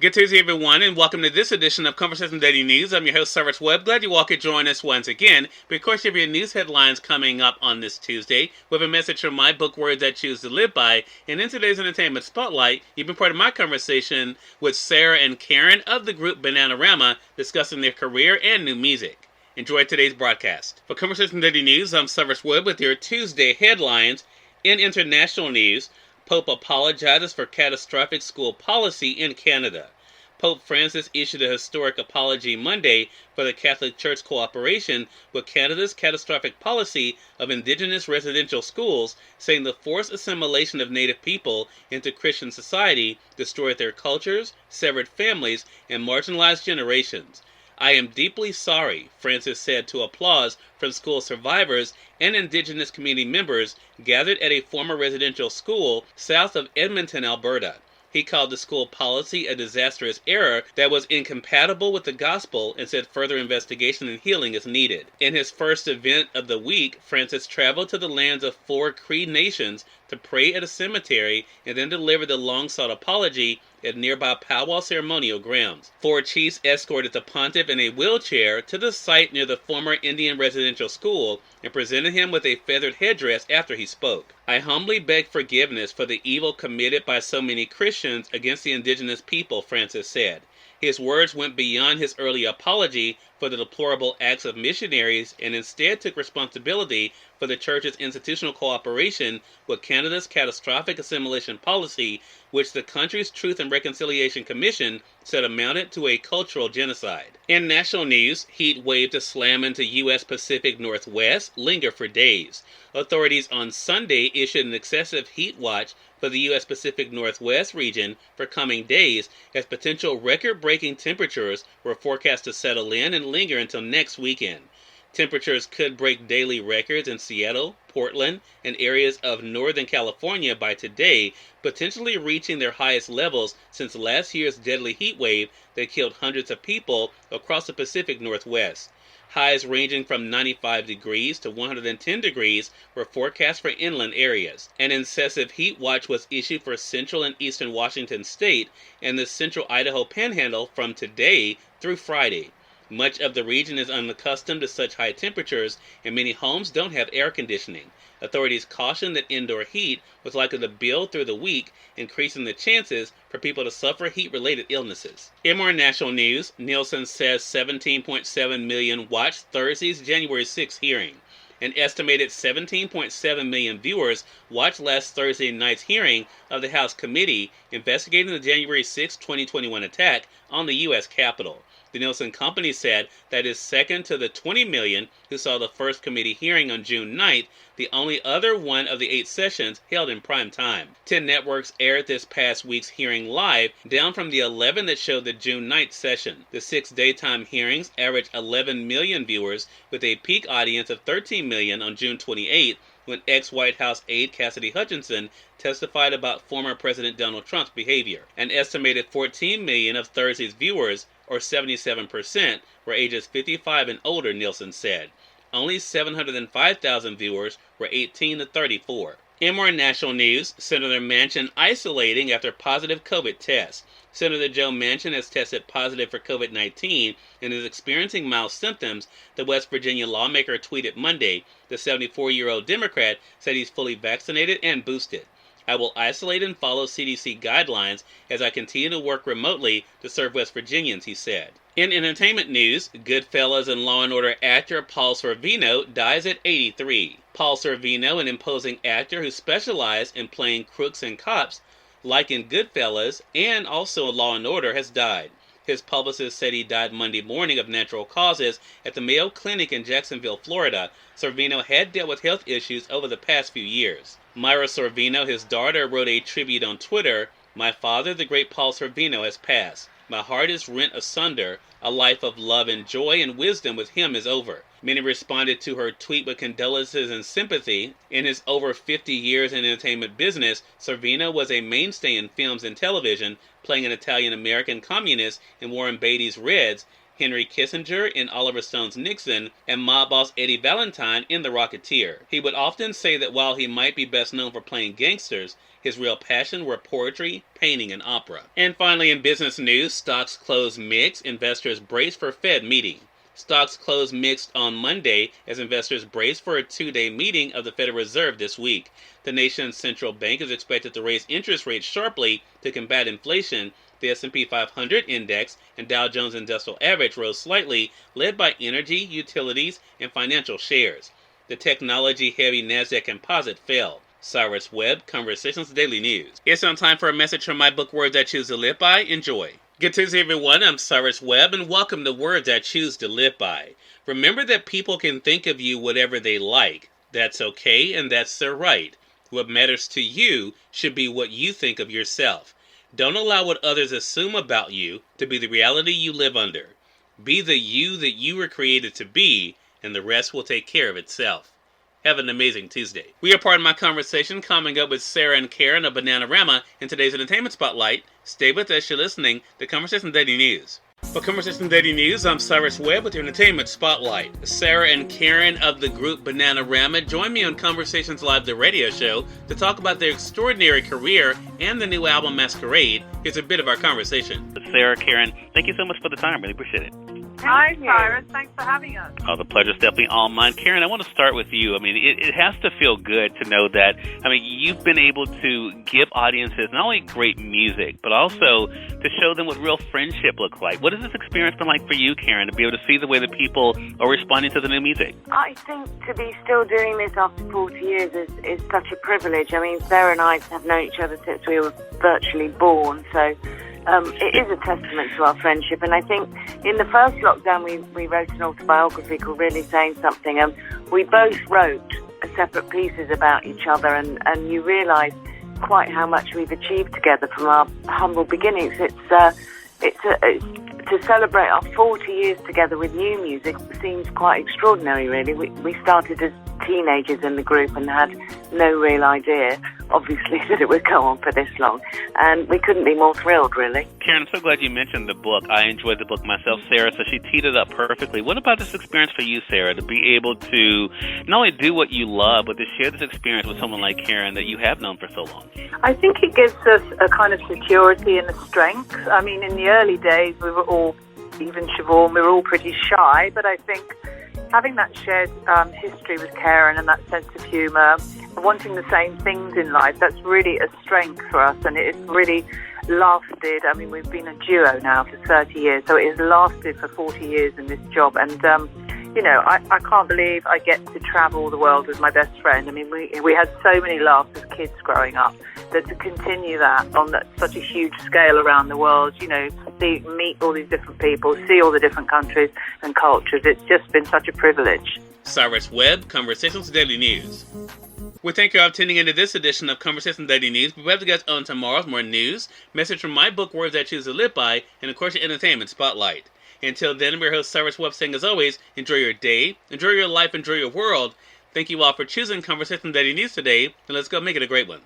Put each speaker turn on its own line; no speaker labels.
Good Tuesday, everyone, and welcome to this edition of Conversation Daily News. I'm your host, Cyrus Webb. Glad you all could join us once again. But of course, you have your news headlines coming up on this Tuesday with a message from my book, Words I Choose to Live By. And in today's Entertainment Spotlight, you've been part of my conversation with Sarah and Karen of the group Bananarama, discussing their career and new music. Enjoy today's broadcast. For Conversation Daily News, I'm Cyrus Webb with your Tuesday headlines. In international news, Pope apologizes for catastrophic school policy in Canada. Pope Francis issued a historic apology Monday for the Catholic Church cooperation with Canada's catastrophic policy of Indigenous residential schools, saying the forced assimilation of Native people into Christian society destroyed their cultures, severed families, and marginalized generations. I am deeply sorry, Francis said to applause from school survivors and Indigenous community members gathered at a former residential school south of Edmonton, Alberta. He called the school policy a disastrous error that was incompatible with the gospel and said further investigation and healing is needed. In his first event of the week, Francis traveled to the lands of 4 Cree nations to pray at a cemetery and then deliver the long-sought apology at nearby powwow ceremonial grounds. 4 chiefs escorted the pontiff in a wheelchair to the site near the former Indian residential school and presented him with a feathered headdress after he spoke. I humbly beg forgiveness for the evil committed by so many Christians against the indigenous people, Francis said. His words went beyond his early apology for the deplorable acts of missionaries and instead took responsibility for the Church's institutional cooperation with Canada's catastrophic assimilation policy, which the country's Truth and Reconciliation Commission said amounted to a cultural genocide. In national news, heat wave to slam into U.S. Pacific Northwest linger for days. Authorities on Sunday issued an excessive heat watch for the U.S. Pacific Northwest region for coming days, as potential record-breaking temperatures were forecast to settle in and linger until next weekend. Temperatures could break daily records in Seattle, Portland, and areas of Northern California by today, potentially reaching their highest levels since last year's deadly heat wave that killed hundreds of people across the Pacific Northwest. Highs ranging from 95 degrees to 110 degrees were forecast for inland areas. An excessive heat watch was issued for central and eastern Washington state and the central Idaho panhandle from today through Friday. Much of the region is unaccustomed to such high temperatures, and many homes don't have air conditioning. Authorities caution that indoor heat was likely to build through the week, increasing the chances for people to suffer heat-related illnesses. In more national news, Nielsen says 17.7 million watched Thursday's January 6 hearing. An estimated 17.7 million viewers watched last Thursday night's hearing of the House Committee investigating the January 6, 2021 attack on the U.S. Capitol. The Nielsen Company said that is second to the 20 million who saw the first committee hearing on June 9th, the only other one of the 8 sessions held in prime time. 10 networks aired this past week's hearing live, down from the 11 that showed the June 9th session. The 6 daytime hearings averaged 11 million viewers, with a peak audience of 13 million on June 28th, when ex-White House aide Cassidy Hutchinson testified about former President Donald Trump's behavior. An estimated 14 million of Thursday's viewers, or 77%, were ages 55 and older, Nielsen said. Only 705,000 viewers were 18 to 34. In more national news, Senator Manchin isolating after positive COVID test. Senator Joe Manchin has tested positive for COVID-19 and is experiencing mild symptoms, the West Virginia lawmaker tweeted Monday. The 74-year-old Democrat said he's fully vaccinated and boosted. I will isolate and follow CDC guidelines as I continue to work remotely to serve West Virginians, he said. In entertainment news, Goodfellas and Law & Order actor Paul Sorvino dies at 83. Paul Sorvino, an imposing actor who specialized in playing crooks and cops, like in Goodfellas and also Law & Order, has died. His publicist said he died Monday morning of natural causes at the Mayo Clinic in Jacksonville, Florida. Sorvino had dealt with health issues over the past few years. Myra Sorvino, his daughter, wrote a tribute on Twitter, "My father, the great Paul Sorvino, has passed. My heart is rent asunder. A life of love and joy and wisdom with him is over." Many responded to her tweet with condolences and sympathy. In his over 50 years in the entertainment business, Sorvino was a mainstay in films and television, playing an Italian-American communist in Warren Beatty's Reds, Henry Kissinger in Oliver Stone's Nixon, and mob boss Eddie Valentine in The Rocketeer. He would often say that while he might be best known for playing gangsters, his real passion were poetry, painting, and opera. And finally, in business news, stocks closed mixed, investors brace for Fed meeting. Stocks closed mixed on Monday as investors brace for a two-day meeting of the Federal Reserve this week. The nation's central bank is expected to raise interest rates sharply to combat inflation. The S&P 500 index and Dow Jones Industrial Average rose slightly, led by energy, utilities, and financial shares. The technology-heavy NASDAQ Composite fell. Cyrus Webb, Conversations Daily News. It's on time for a message from my book, Words I Choose to Live By. Enjoy. Good Tuesday, everyone. I'm Cyrus Webb, and welcome to Words I Choose to Live By. Remember that people can think of you whatever they like. That's okay, and that's their right. What matters to you should be what you think of yourself. Don't allow what others assume about you to be the reality you live under. Be the you that you were created to be, and the rest will take care of itself. Have an amazing Tuesday. We are part of my conversation coming up with Sarah and Karen of Bananarama in today's Entertainment Spotlight. Stay with us, you're listening to Conversation Daily News. For Conversation Daily News, I'm Cyrus Webb with your Entertainment Spotlight. Sarah and Karen of the group Bananarama join me on Conversations Live, the radio show, to talk about their extraordinary career and the new album Masquerade. Here's a bit of our conversation. Sarah, Karen, thank you so much for the time. Really appreciate it.
Hi, Cyrus. Thanks for having us.
Oh, the pleasure's definitely all mine. Karen, I want to start with you. I mean, it has to feel good to know that, you've been able to give audiences not only great music, but also to show them what real friendship looks like. What has this experience been like for you, Karen, to be able to see the way that people are responding to the new music?
I think to be still doing this after 40 years is such a privilege. I mean, Sarah and I have known each other since we were virtually born, so it is a testament to our friendship. And I think in the first lockdown, we wrote an autobiography called Really Saying Something. We both wrote separate pieces about each other, and you realise quite how much we've achieved together from our humble beginnings. It's to celebrate our 40 years together with new music seems quite extraordinary, really. We started as teenagers in the group and had no real idea, obviously, that it would go on for this long. And we couldn't be more thrilled, really.
Karen, I'm so glad you mentioned the book. I enjoyed the book myself, Sarah, so she teed it up perfectly. What about this experience for you, Sarah, to be able to not only do what you love, but to share this experience with someone like Karen that you have known for so long?
I think it gives us a kind of security and a strength. I mean, in the early days, we were all, even Siobhan, we were all pretty shy, but I think having that shared history with Karen and that sense of humour, wanting the same things in life, that's really a strength for us, and it's really lasted. I mean, we've been a duo now for 30 years, so it has lasted for 40 years in this job, and I can't believe I get to travel the world with my best friend. I mean, we had so many laughs as kids growing up, that to continue that on such a huge scale around the world, meet all these different people, see all the different countries and cultures, it's just been such a privilege.
Cyrus Webb, Conversations Daily News. We thank you all for tuning into this edition of Conversation Daily News. We'll have you guys on tomorrow with more news, message from my book, Words I Choose to Live By, and of course your Entertainment Spotlight. Until then, I'm your host, Cyrus Webb, saying as always, enjoy your day, enjoy your life, enjoy your world. Thank you all for choosing Conversation Daily News today, and let's go make it a great one.